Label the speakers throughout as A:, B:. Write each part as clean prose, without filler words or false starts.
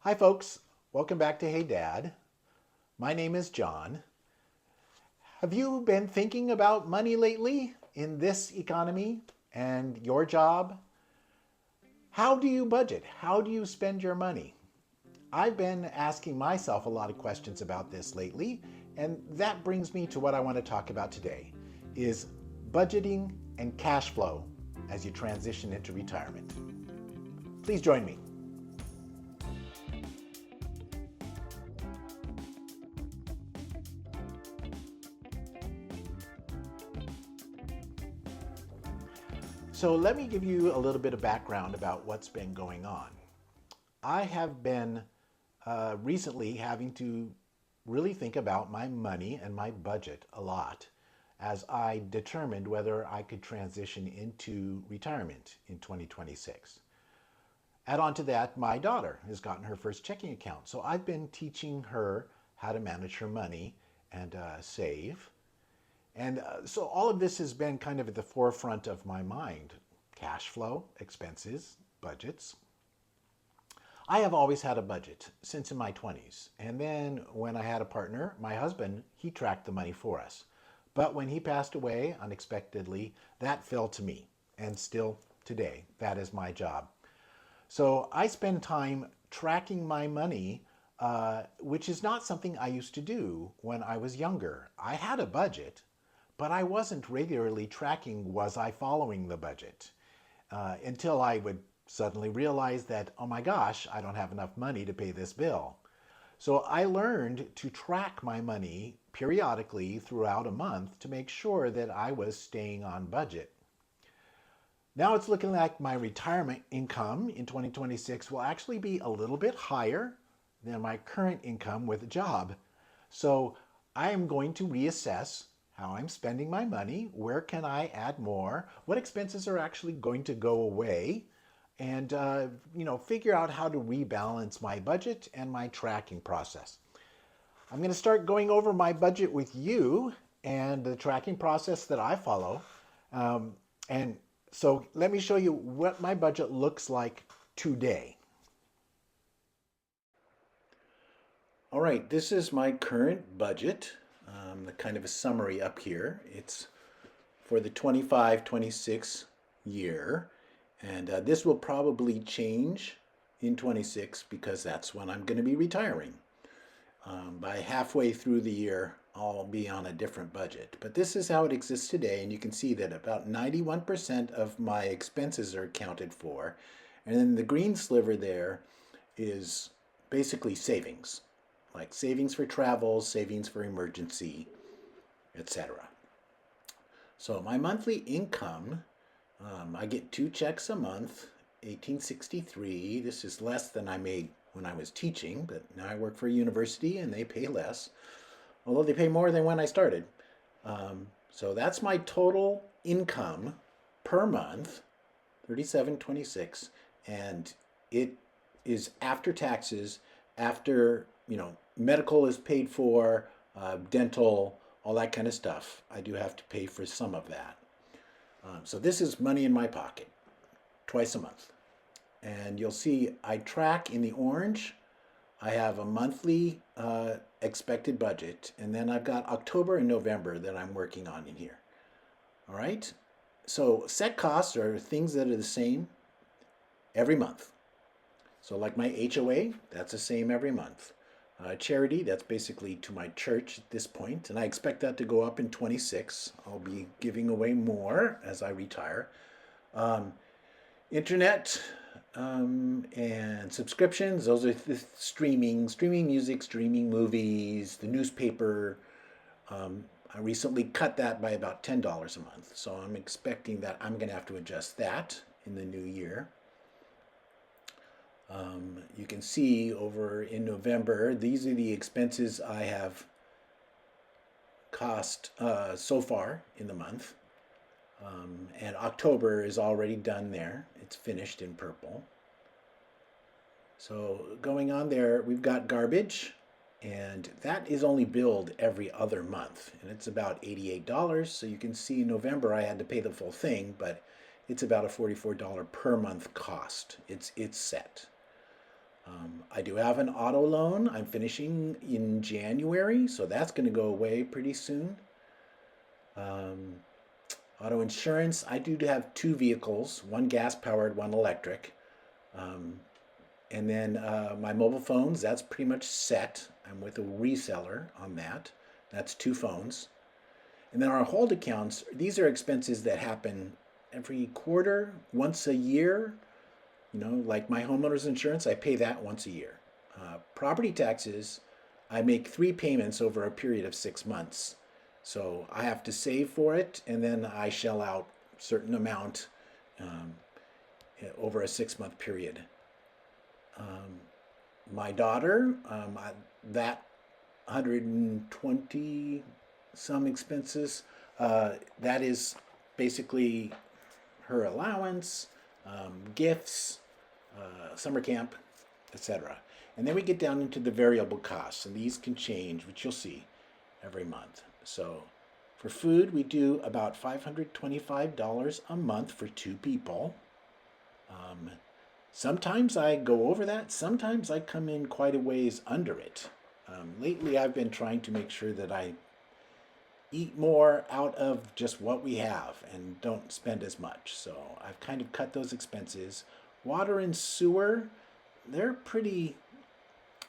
A: Hi, folks. Welcome back to Hey Dad. My name is John. Have you been thinking about money lately in this economy and your job? How do you budget? How do you spend your money? I've been asking myself a lot of questions about this lately, and that brings me to what I want to talk about today is budgeting and cash flow as you transition into retirement. Please join me. So let me give you a little bit of background about what's been going on. I have been recently having to really think about my money and my budget a lot as I determined whether I could transition into retirement in 2026. Add on to that, my daughter has gotten her first checking account. So I've been teaching her how to manage her money and save. And so all of this has been kind of at the forefront of my mind: cash flow, expenses, budgets. I have always had a budget since in my 20s. And then when I had a partner, my husband, he tracked the money for us. But when he passed away unexpectedly, that fell to me. And still today, that is my job. So I spend time tracking my money, which is not something I used to do when I was younger. I had a budget, but I wasn't regularly tracking, was I following the budget? Until I would suddenly realize that, oh my gosh, I don't have enough money to pay this bill. So I learned to track my money periodically throughout a month to make sure that I was staying on budget. Now it's looking like my retirement income in 2026 will actually be a little bit higher than my current income with a job. So I am going to reassess how I'm spending my money, where can I add more, what expenses are actually going to go away, and figure out how to rebalance my budget and my tracking process. I'm going to start going over my budget with you and the tracking process that I follow. And so let me show you what my budget looks like today. All right, this is my current budget, the kind of a summary up here. It's for the 25-26 year. And this will probably change in 26 because that's when I'm going to be retiring. By halfway through the year, I'll be on a different budget. But this is how it exists today, and you can see that about 91% of my expenses are accounted for. And then the green sliver there is basically savings, like savings for travel, savings for emergency, etc. So my monthly income, I get two checks a month, 1863. This is less than I made when I was teaching, but now I work for a university and they pay less, although they pay more than when I started. So that's my total income per month, 3726, and it is after taxes, after medical is paid for, dental, all that kind of stuff. I do have to pay for some of that. So this is money in my pocket twice a month. And you'll see I track in the orange. I have a monthly expected budget, and then I've got October and November that I'm working on in here. All right. So set costs are things that are the same every month. So like my HOA, that's the same every month. Charity, that's basically to my church at this point, and I expect that to go up in 26. I'll be giving away more as I retire. Um, Internet and subscriptions, those are the streaming music, streaming movies, the newspaper. I recently cut that by about $10 a month, so I'm expecting that I'm going to have to adjust that in the new year. You can see over in November, these are the expenses I have cost so far in the month. And October is already done there. It's finished in purple. So going on there, we've got garbage, and that is only billed every other month, and it's about $88. So you can see in November I had to pay the full thing, but it's about a $44 per month cost. It's set. I do have an auto loan. I'm finishing in January, so that's going to go away pretty soon. Um, Auto insurance, I do have two vehicles, one gas powered, one electric. Um, and then my mobile phones, that's pretty much set. I'm with a reseller on that. That's two phones. And then our hold accounts, these are expenses that happen every quarter, once a year. Like my homeowner's insurance, I pay that once a year. Property taxes, I make three payments over a period of 6 months. So I have to save for it, and then I shell out a certain amount um, over a 6 month period. Um, my daughter, that 120 some expenses, that is basically her allowance, gifts, summer camp, etc. And then we get down into the variable costs, and these can change, which you'll see every month. So for food, we do about $525 a month for two people. Um, Sometimes I go over that, sometimes I come in quite a ways under it. Lately, I've been trying to make sure that I eat more out of just what we have and don't spend as much. So I've kind of cut those expenses. Water and sewer, they're pretty,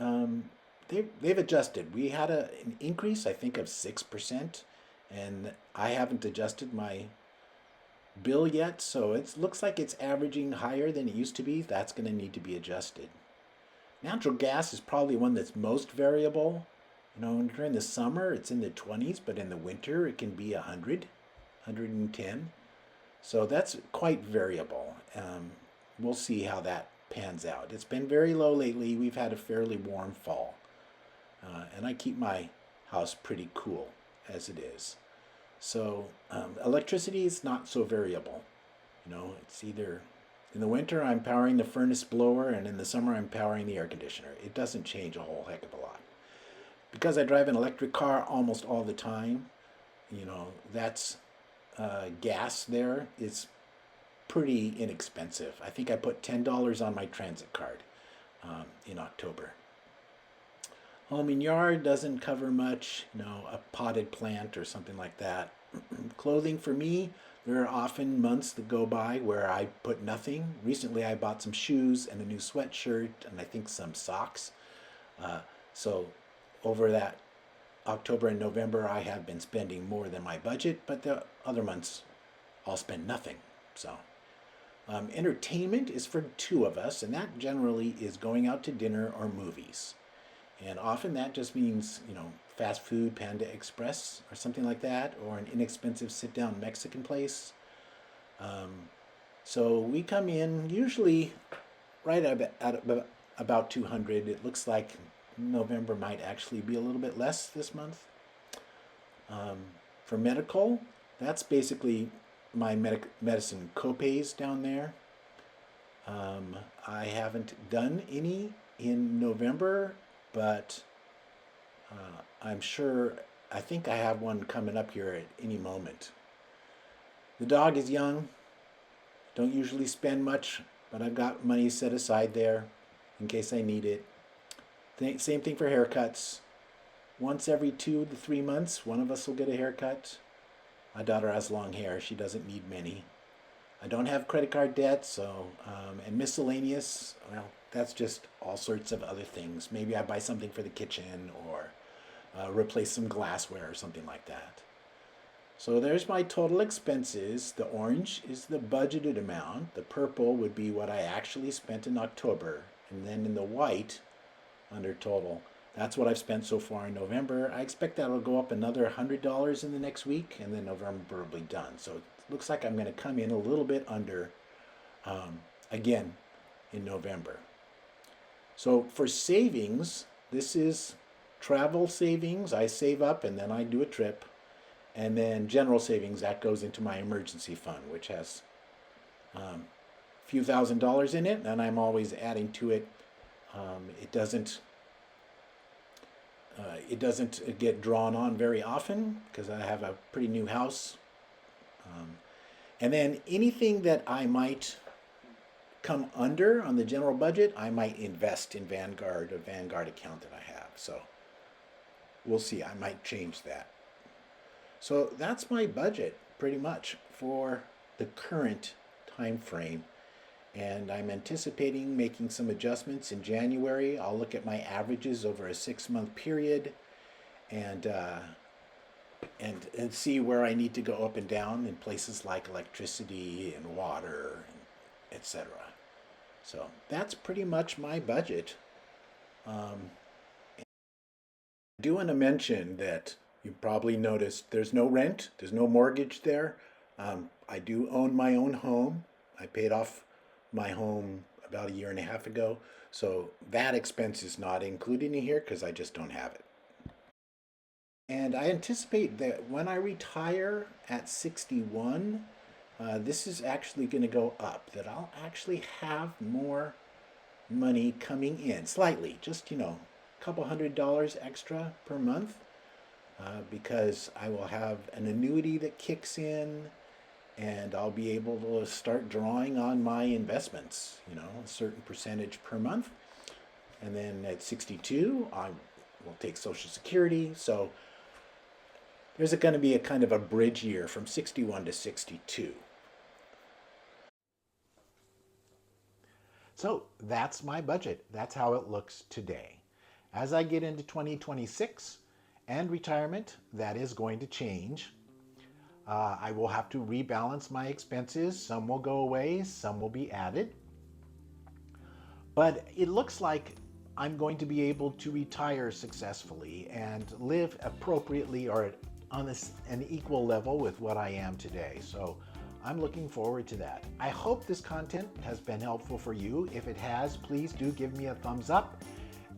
A: um, they've adjusted. We had an increase, I think, of 6%, and I haven't adjusted my bill yet, so it looks like it's averaging higher than it used to be. That's going to need to be adjusted. Natural gas is probably one that's most variable. During the summer it's in the 20s, but in the winter it can be 100, 110. So that's quite variable. We'll see how that pans out. It's been very low lately. We've had a fairly warm fall. And I keep my house pretty cool as it is. So electricity is not so variable. It's either in the winter I'm powering the furnace blower, and in the summer I'm powering the air conditioner. It doesn't change a whole heck of a lot. Because I drive an electric car almost all the time, that's gas there is pretty inexpensive. I think I put $10 on my transit card in October. Home and yard doesn't cover much, a potted plant or something like that. Clothing for me, there are often months that go by where I put nothing. Recently I bought some shoes and a new sweatshirt and I think some socks. So over that October and November I have been spending more than my budget, but the other months I'll spend nothing. So entertainment is for two of us, and that generally is going out to dinner or movies. And often that just means, fast food, Panda Express, or something like that, or an inexpensive sit-down Mexican place. So we come in usually right at about 200. It looks like November might actually be a little bit less this month. For medical, that's basically my medicine copays down there. I haven't done any in November, but I think I have one coming up here at any moment. The dog is young, don't usually spend much, but I've got money set aside there in case I need it. Same thing for haircuts. Once every 2 to 3 months, one of us will get a haircut. My daughter has long hair, she doesn't need many. I don't have credit card debt, and miscellaneous, well, that's just all sorts of other things. Maybe I buy something for the kitchen or replace some glassware or something like that. So there's my total expenses. The orange is the budgeted amount. The purple would be what I actually spent in October. And then in the white, under total, that's what I've spent so far in November. I expect that'll go up another $100 in the next week, and then November will be done. So it looks like I'm going to come in a little bit under again in November. So for savings, this is travel savings. I save up and then I do a trip. And then general savings, that goes into my emergency fund, which has a few $1,000s in it, and I'm always adding to it. It doesn't get drawn on very often because I have a pretty new house. And then anything that I might come under on the general budget, I might invest in Vanguard, a Vanguard account that I have. So we'll see. I might change that. So that's my budget pretty much for the current time frame. And I'm anticipating making some adjustments in January. I'll look at my averages over a 6-month period and and see where I need to go up and down in places like electricity and water, etc. So that's pretty much my budget. I do want to mention that you probably noticed there's no rent, there's no mortgage there. I do own my own home. I paid off my home about a year and a half ago, so that expense is not included in here because I just don't have it. And I anticipate that when I retire at 61, this is actually going to go up, that I'll actually have more money coming in slightly, just, a couple $100 extra per month, because I will have an annuity that kicks in and I'll be able to start drawing on my investments, a certain percentage per month. And then at 62, I will take Social Security. So there's going to be a kind of a bridge year from 61 to 62. So that's my budget. That's how it looks today. As I get into 2026 and retirement, that is going to change. I will have to rebalance my expenses. Some will go away, some will be added. But it looks like I'm going to be able to retire successfully and live appropriately or on an equal level with what I am today. So I'm looking forward to that. I hope this content has been helpful for you. If it has, please do give me a thumbs up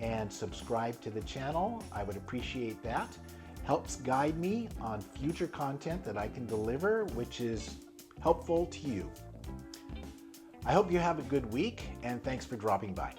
A: and subscribe to the channel. I would appreciate that. Helps guide me on future content that I can deliver, which is helpful to you. I hope you have a good week, and thanks for dropping by.